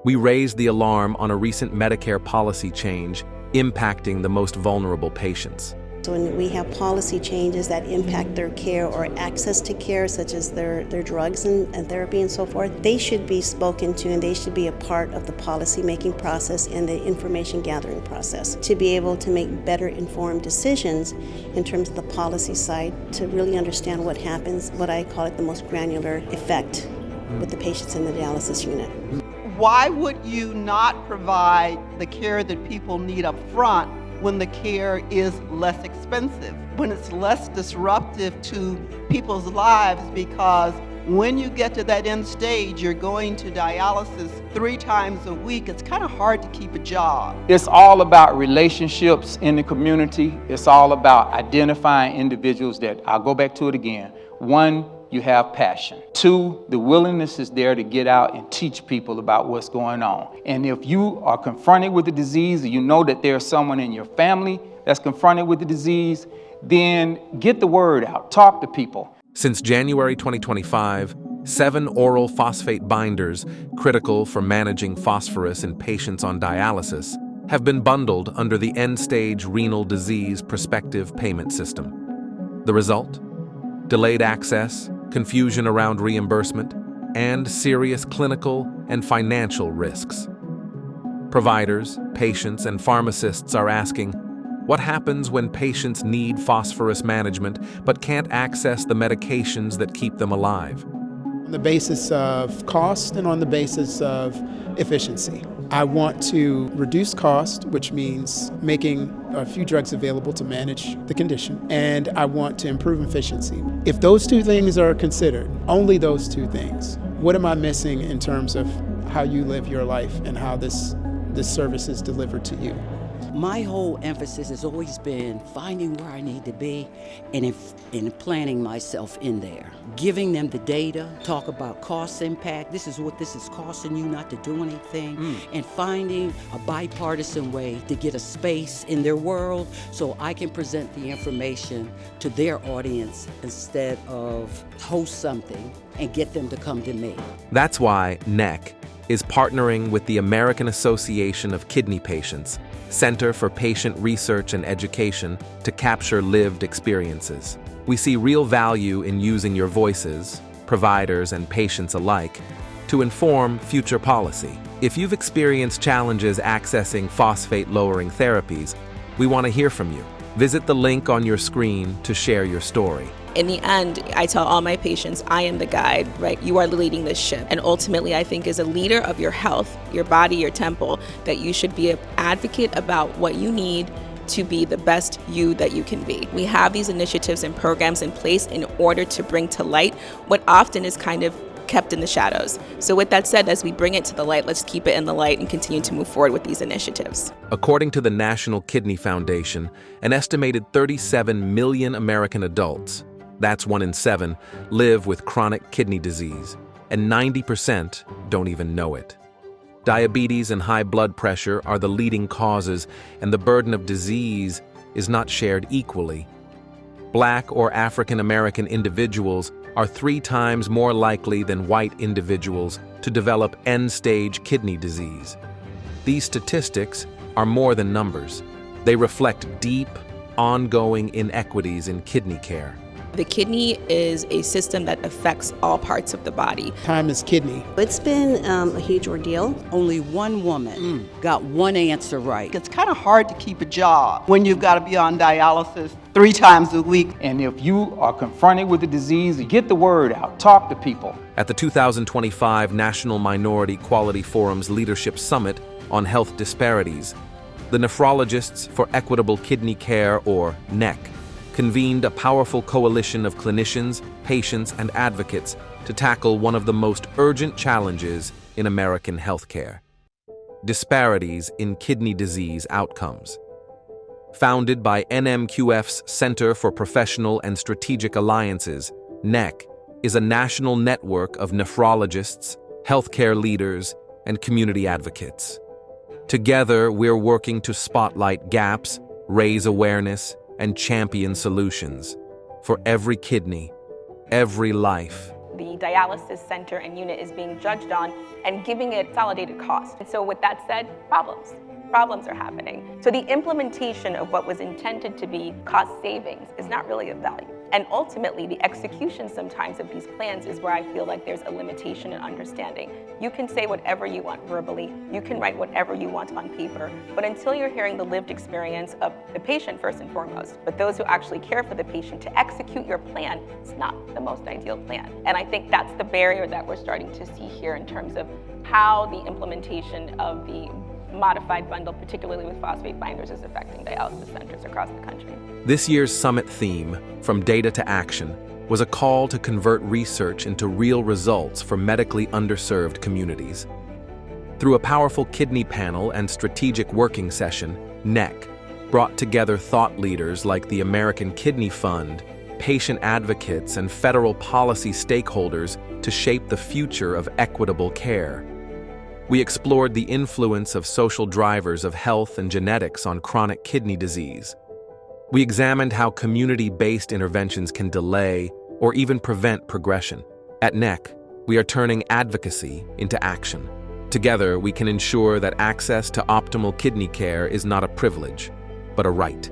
We raised the alarm on a recent Medicare policy change impacting the most vulnerable patients. So when we have policy changes that impact their care or access to care, such as their drugs and therapy and so forth, they should be spoken to and they should be a part of the policy-making process and the information gathering process to be able to make better informed decisions in terms of the policy side to really understand what happens, what I call it the most granular effect with the patients in the dialysis unit. Why would you not provide the care that people need up front when the care is less expensive, when it's less disruptive to people's lives? Because when you get to that end stage, you're going to dialysis 3 times a week. It's kind of hard to keep a job. It's all about relationships in the community. It's all about identifying individuals that, I'll go back to it again. 1, you have passion. 2, the willingness is there to get out and teach people about what's going on. And if you are confronted with the disease, or you know that there's someone in your family that's confronted with the disease, then get the word out, talk to people. Since January 2025, 7 oral phosphate binders, critical for managing phosphorus in patients on dialysis, have been bundled under the end-stage renal disease prospective payment system. The result? Delayed access, confusion around reimbursement, and serious clinical and financial risks. Providers, patients, and pharmacists are asking, what happens when patients need phosphorus management but can't access the medications that keep them alive? On the basis of cost and on the basis of efficiency. I want to reduce cost, which means making a few drugs available to manage the condition, and I want to improve efficiency. If those 2 things are considered, only those 2 things, what am I missing in terms of how you live your life and how this service is delivered to you? My whole emphasis has always been finding where I need to be and planning myself in there. Giving them the data, talk about cost impact, this is what this is costing you not to do anything, and finding a bipartisan way to get a space in their world so I can present the information to their audience instead of host something and get them to come to me. That's why NEC is partnering with the American Association of Kidney Patients, Center for Patient Research and Education, to capture lived experiences. We see real value in using your voices, providers and patients alike, to inform future policy. If you've experienced challenges accessing phosphate-lowering therapies, we want to hear from you. Visit the link on your screen to share your story. In the end, I tell all my patients, I am the guide, right? You are leading this ship. And ultimately, I think as a leader of your health, your body, your temple, that you should be an advocate about what you need to be the best you that you can be. We have these initiatives and programs in place in order to bring to light what often is kind of kept in the shadows. So with that said, as we bring it to the light, let's keep it in the light and continue to move forward with these initiatives. According to the National Kidney Foundation, an estimated 37 million American adults, that's 1 in 7, live with chronic kidney disease, and 90% don't even know it. Diabetes and high blood pressure are the leading causes, and the burden of disease is not shared equally. Black or African American individuals are 3 times more likely than white individuals to develop end-stage kidney disease. These statistics are more than numbers. They reflect deep, ongoing inequities in kidney care. The kidney is a system that affects all parts of the body. Time is kidney. It's been a huge ordeal. Only one woman got one answer right. It's kind of hard to keep a job when you've got to be on dialysis 3 times a week. And if you are confronted with the disease, get the word out, talk to people. At the 2025 National Minority Quality Forum's Leadership Summit on Health Disparities, the Nephrologists for Equitable Kidney Care, or NEC, convened a powerful coalition of clinicians, patients, and advocates to tackle one of the most urgent challenges in American healthcare: disparities in kidney disease outcomes. Founded by NMQF's Center for Professional and Strategic Alliances, NEC is a national network of nephrologists, healthcare leaders, and community advocates. Together, we're working to spotlight gaps, raise awareness, and champion solutions for every kidney, every life. the dialysis center and unit is being judged on and giving it validated cost. And so with that said, problems are happening. So the implementation of what was intended to be cost savings is not really of value. And ultimately, the execution sometimes of these plans is where I feel like there's a limitation in understanding. You can say whatever you want verbally, you can write whatever you want on paper, but until you're hearing the lived experience of the patient first and foremost, but those who actually care for the patient to execute your plan, it's not the most ideal plan. And I think that's the barrier that we're starting to see here in terms of how the implementation of the modified bundle, particularly with phosphate binders, is affecting dialysis centers across the country. This year's summit theme, From Data to Action, was a call to convert research into real results for medically underserved communities. Through a powerful kidney panel and strategic working session, NEC brought together thought leaders like the American Kidney Fund, patient advocates, and federal policy stakeholders to shape the future of equitable care. We explored the influence of social drivers of health and genetics on chronic kidney disease. We examined how community-based interventions can delay or even prevent progression. At NEC, we are turning advocacy into action. Together, we can ensure that access to optimal kidney care is not a privilege, but a right.